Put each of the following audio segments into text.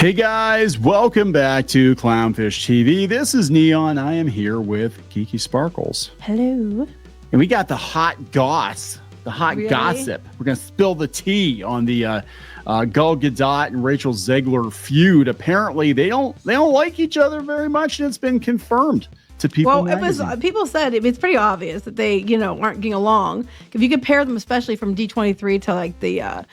Hey guys, welcome back to Clownfish TV. This is Kneon. I am here with Geeky Sparkles. Hello. And we got the hot goss, the hot gossip. We're going to spill the tea on the Gal Gadot and Rachel Zegler feud. Apparently, they don't like each other very much, and it's been confirmed to people. Well, people said it's pretty obvious that they, aren't getting along. If you compare them, especially from D23 to like the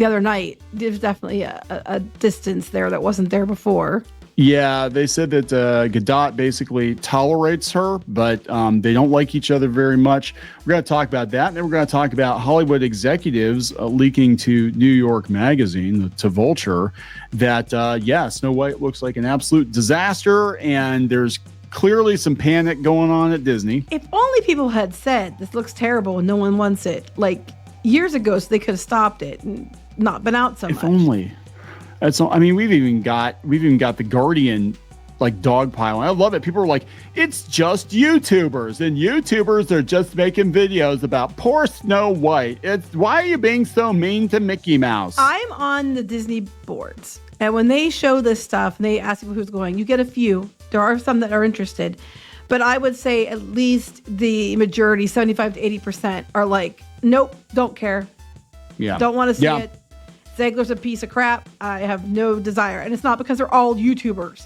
other night, there's definitely a distance there that wasn't there before. Yeah, they said that Gadot basically tolerates her, but they don't like each other very much. We're going to talk about that, and then we're going to talk about Hollywood executives leaking to New York Magazine, to Vulture, that, Snow White looks like an absolute disaster, and there's clearly some panic going on at Disney. If only people had said, this looks terrible and no one wants it, like years ago, so they could have stopped it and not been out so much. If only. That's all. I mean, we've even got the Guardian like dogpiling. I love it. People are like, it's just YouTubers, and YouTubers are just making videos about poor Snow White. Why are you being so mean to Mickey Mouse? I'm on the Disney boards, and when they show this stuff and they ask people who's going, you get a few. There are some that are interested, but I would say at least the majority, 75 to 80%, are like, nope, don't care. Yeah, don't want to see it. Zegler's a piece of crap. I have no desire. And it's not because they're all YouTubers.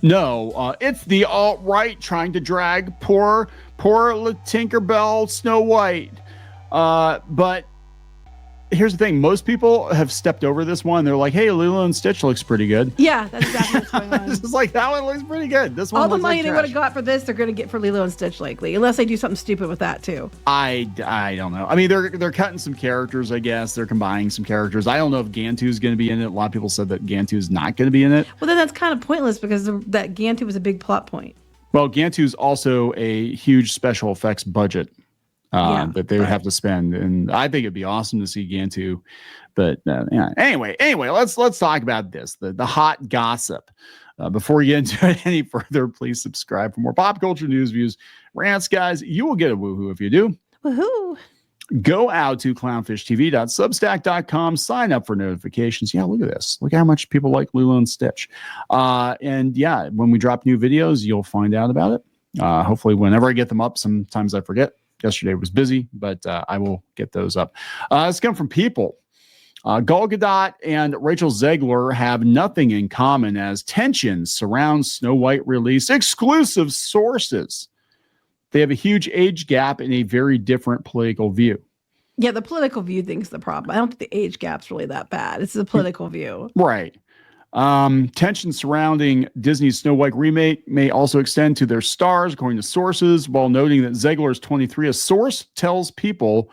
No, it's the alt-right trying to drag poor Tinkerbell Snow White. But here's the thing. Most people have stepped over this one. They're like, hey, Lilo and Stitch looks pretty good. Yeah, that's exactly what's going on. It's just like, that one looks pretty good. This one all the money like they would have got for this, they're going to get for Lilo and Stitch likely, unless they do something stupid with that too. I don't know. I mean, they're cutting some characters, I guess. They're combining some characters. I don't know if Gantu's going to be in it. A lot of people said that Gantu's not going to be in it. Well, then that's kind of pointless because that Gantu was a big plot point. Well, Gantu's also a huge special effects budget that they would have to spend, and I think it'd be awesome to see Gantu. But anyway, let's talk about this, the hot gossip. Before we get into it any further, please subscribe for more pop culture news, views, rants, guys. You will get a woohoo if you do. Woohoo! Go out to clownshishtv.substack.com, sign up for notifications. Yeah, look at this. Look how much people like Lilo and Stitch. And yeah, when we drop new videos, you'll find out about it. Hopefully, whenever I get them up, sometimes I forget. Yesterday was busy, but I will get those up. It's come from people. Gal Gadot and Rachel Zegler have nothing in common as tensions surround Snow White release. Exclusive sources. They have a huge age gap and a very different political view. Yeah, the political view thing's the problem. I don't think the age gap's really that bad. It's the political view. Right. Tension surrounding Disney's Snow White remake may also extend to their stars, according to sources, while noting that Zegler is 23. A source tells people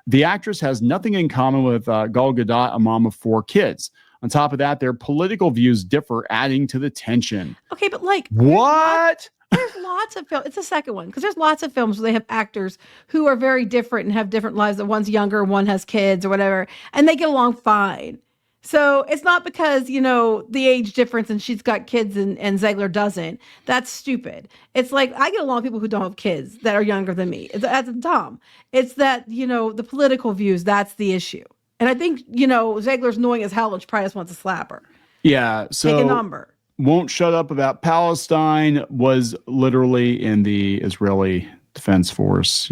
the actress has nothing in common with Gal Gadot, a mom of 4 kids. On top of that, their political views differ, adding to the tension. Okay, but like... What? There's lots of films. It's the second one, because there's lots of films where they have actors who are very different and have different lives. That one's younger, one has kids or whatever, and they get along fine. So it's not because, the age difference and she's got kids and Zegler doesn't. That's stupid. It's like, I get along with people who don't have kids that are younger than me. That's dumb. It's that, the political views, that's the issue. And I think, Zegler's annoying as hell and she probably just wants to slap her. Yeah. So take a number. Won't shut up about Palestine was literally in the Israeli Defense Force.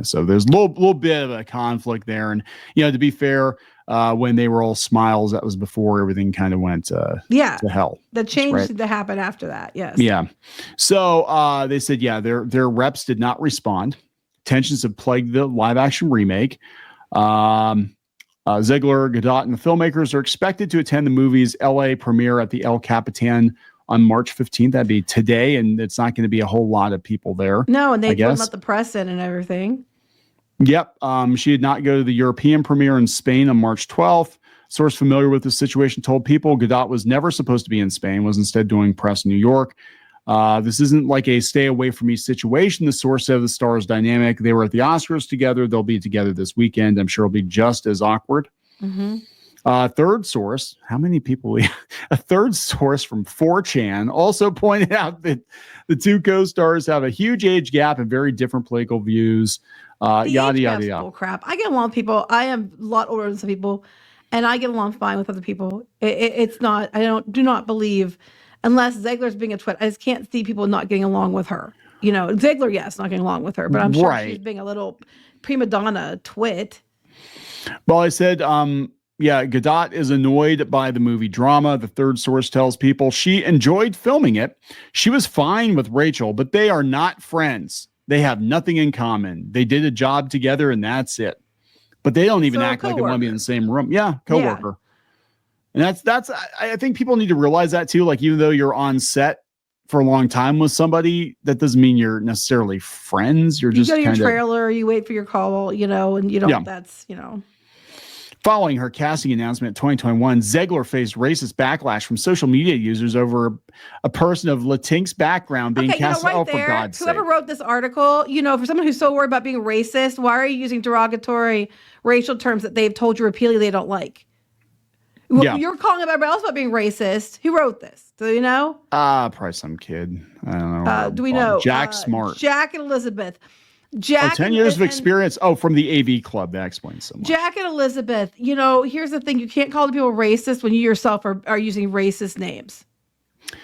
So there's a little bit of a conflict there. And, to be fair, when they were all smiles, that was before everything kind of went to hell. The change to happen after that. Yes. Yeah. So they said, their reps did not respond. Tensions have plagued the live action remake. Zegler, Gadot, and the filmmakers are expected to attend the movie's LA premiere at the El Capitan on March 15th. That'd be today, and it's not going to be a whole lot of people there. No, and they wouldn't let the press in and everything. Yep. She did not go to the European premiere in Spain on March 12th. Source familiar with the situation told People Gadot was never supposed to be in Spain, was instead doing press in New York. This isn't like a stay away from me situation. The source said the stars dynamic. They were at the Oscars together. They'll be together this weekend. I'm sure it'll be just as awkward. Mm-hmm. Third source, how many people? A third source from 4chan also pointed out that the two co-stars have a huge age gap and very different political views. Yada, yada, yada. Bull crap. I get along with people. I am a lot older than some people. and I get along fine with other people. It's not. I do not believe, unless Zegler's being a twit. I just can't see people not getting along with her. You know, Zegler, yes, not getting along with her, but I'm sure she's being a little prima donna twit. Well, I said, yeah, Gadot is annoyed by the movie drama. The third source tells people she enjoyed filming it. She was fine with Rachel, but they are not friends. They have nothing in common. They did a job together and that's it. But they don't even act like they want to be in the same room. Yeah, coworker. Yeah. And I think people need to realize that too. Like, even though you're on set for a long time with somebody, that doesn't mean you're necessarily friends. You just go to your trailer, you wait for your call, you know, and you don't, that's, you know. Following her casting announcement in 2021, Zegler faced racist backlash from social media users over a person of Latinx background being cast. For God's sake. Whoever wrote this article, you know, for someone who's so worried about being racist, why are you using derogatory racial terms that they've told you repeatedly they don't like? You're calling everybody else about being racist. Who wrote this? Do you know? Probably some kid. I don't know. Do we know? Jack Smart. Jack and Elizabeth. 10 years of experience. From the AV Club. That explains so much. Jack and Elizabeth, you know, here's the thing. You can't call the people racist when you yourself are using racist names.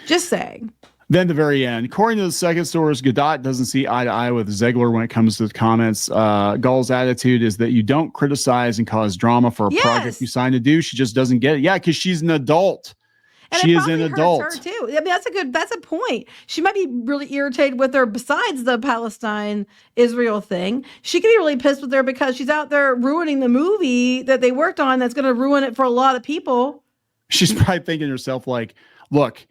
Just saying. Then the very end. According to the second source, Gadot doesn't see eye to eye with Zegler when it comes to the comments. Gull's attitude is that you don't criticize and cause drama for a project you signed to do. She just doesn't get it. Yeah, because she's an adult. And she is an adult. Her too. I mean, that's a point. She might be really irritated with her besides the Palestine-Israel thing. She could be really pissed with her because she's out there ruining the movie that they worked on that's going to ruin it for a lot of people. She's probably thinking to herself, like, look,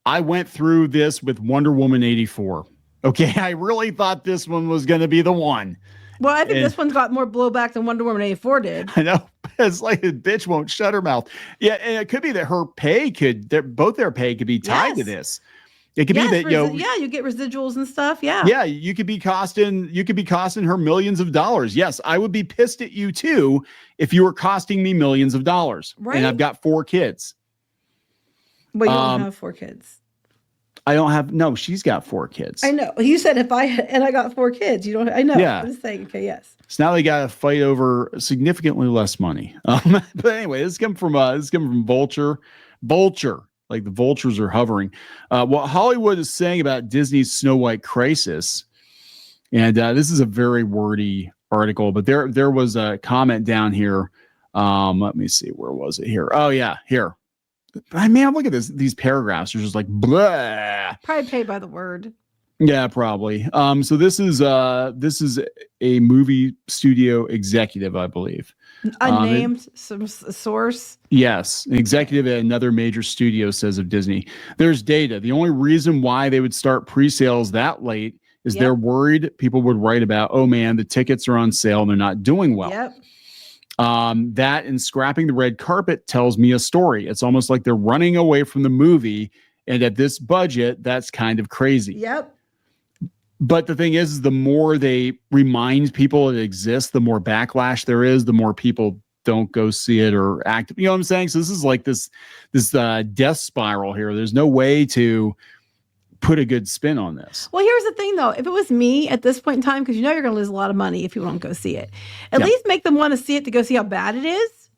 I went through this with Wonder Woman 84. Okay, I really thought this one was going to be the one. Well, I think this one's got more blowback than Wonder Woman 84 did. I know. It's like a bitch won't shut her mouth. Yeah, and it could be that her pay both their pay could be tied to this. It could be that you get residuals and stuff. Yeah. Yeah, you could be costing her millions of dollars. Yes, I would be pissed at you too if you were costing me millions of dollars. Right. And I've got 4 kids. But you don't have 4 kids. I don't have. No, she's got 4 kids. I know. You said if I got 4 kids, you don't. I know. Yeah. I'm just saying. Okay. Yes. So now they got to fight over significantly less money. But anyway, this comes from Vulture. Vulture, like the vultures are hovering. What Hollywood is saying about Disney's Snow White crisis, and this is a very wordy article, but there was a comment down here. Let me see, where was it here? Oh yeah, here. Man, look at these paragraphs are just like blah. Probably paid by the word. Yeah, probably. So this is a movie studio executive, I believe. Unnamed source. Yes, an executive at another major studio says of Disney. There's data. The only reason why they would start pre-sales that late is they're worried people would write about, oh man, the tickets are on sale and they're not doing well. Yep. That and scrapping the red carpet tells me a story. It's almost like they're running away from the movie, and at this budget, that's kind of crazy. Yep. But the thing is the more they remind people it exists, the more backlash there is, the more people don't go see it or act. You know what I'm saying? So this is like this death spiral here. There's no way to put a good spin on this. Well, here's the thing though. If it was me at this point in time, because you know you're going to lose a lot of money if you don't go see it, at least make them want to see it to go see how bad it is.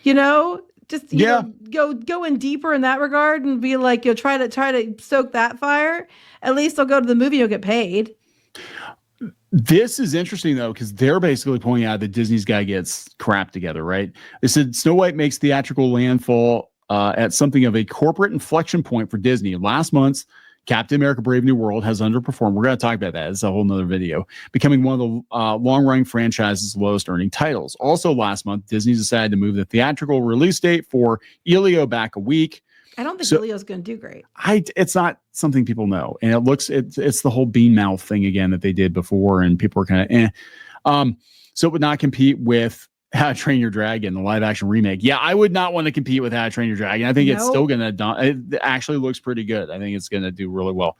You know, just you know, go in deeper in that regard and be like, you'll try to stoke that fire. At least they'll go to the movie, you'll get paid. This is interesting though, because they're basically pointing out that Disney's got to get its crap together, right? They said Snow White makes theatrical landfall at something of a corporate inflection point for Disney. Last month, Captain America Brave New World has underperformed. We're going to talk about that. It's a whole nother video. Becoming one of the long-running franchise's lowest earning titles. Also last month, Disney decided to move the theatrical release date for Elio back a week. I don't think Elio's going to do great. It's not something people know. And it's the whole bean mouth thing again that they did before, and people were kind of so it would not compete with How to Train Your Dragon, the live action remake. Yeah, I would not want to compete with How to Train Your Dragon. I think it's still going to, it actually looks pretty good. I think it's going to do really well.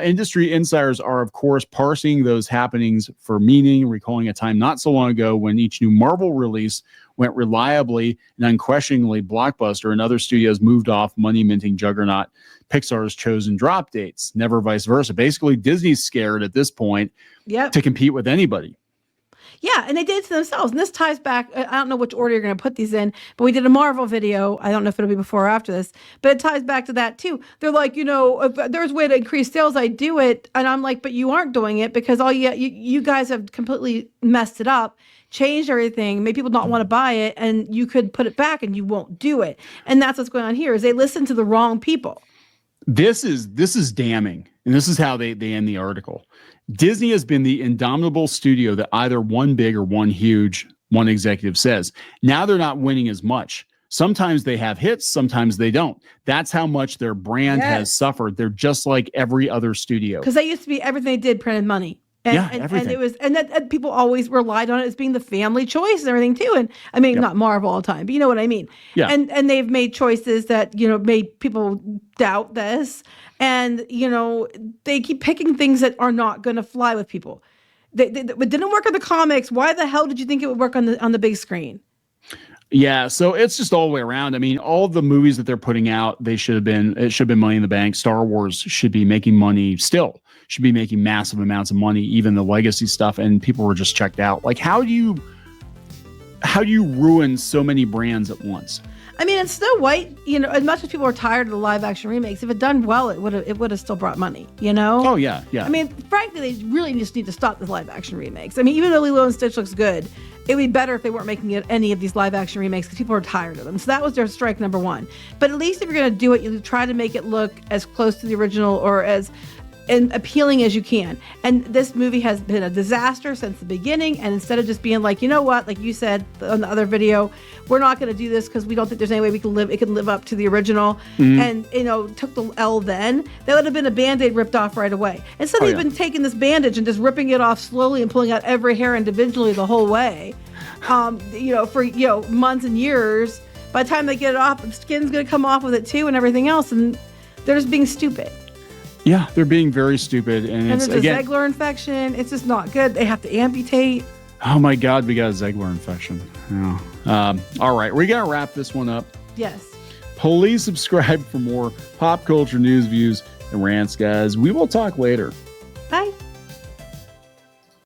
Industry insiders are, of course, parsing those happenings for meaning, recalling a time not so long ago when each new Marvel release went reliably and unquestioningly blockbuster, and other studios moved off money-minting juggernaut Pixar's chosen drop dates, never vice versa. Basically, Disney's scared at this point to compete with anybody. Yeah, and they did it to themselves. And this ties back. I don't know which order you're going to put these in, but we did a Marvel video. I don't know if it'll be before or after this, but it ties back to that too. They're like, if there's a way to increase sales, I do it. And I'm like, but you aren't doing it because you guys have completely messed it up, changed everything, made people not want to buy it, and you could put it back and you won't do it. And that's what's going on here is they listen to the wrong people. This is damning. And this is how they end the article. Disney has been the indomitable studio that either one big or one huge, one executive says. Now they're not winning as much. Sometimes they have hits, sometimes they don't. That's how much their brand has suffered. They're just like every other studio. Because they used to be everything they did printed money. Everything. And it was, and people always relied on it as being the family choice and everything too. And I mean, not Marvel all the time, but you know what I mean? Yeah. And they've made choices that, made people doubt this. And, they keep picking things that are not going to fly with people. It didn't work in the comics. Why the hell did you think it would work on the big screen? Yeah, so it's just all the way around. I mean, all the movies that they're putting out, it should have been Money in the Bank. Star Wars should be making money still, should be making massive amounts of money, even the legacy stuff, and people were just checked out. Like, how do you ruin so many brands at once? I mean, in Snow White, as much as people are tired of the live action remakes, if it done well, it would have still brought money, Oh, yeah. I mean, frankly, they really just need to stop the live action remakes. I mean, even though Lilo and Stitch looks good, it would be better if they weren't making any of these live action remakes because people are tired of them. So that was their strike number one. But at least if you're going to do it, you try to make it look as close to the original or as appealing as you can. And this movie has been a disaster since the beginning. And instead of just being like, you know what, like you said on the other video, we're not going to do this because we don't think there's any way it can live up to the original. And, took the L then, that would have been a Band-Aid ripped off right away. Instead, they've been taking this bandage and just ripping it off slowly and pulling out every hair individually the whole way, for, months and years. By the time they get it off, the skin's going to come off with it too and everything else. And they're just being stupid. Yeah, they're being very stupid. And there's a Zegler infection. It's just not good. They have to amputate. Oh my God, we got a Zegler infection. Yeah. All right, we got to wrap this one up. Yes. Please subscribe for more pop culture news, views, and rants, guys. We will talk later.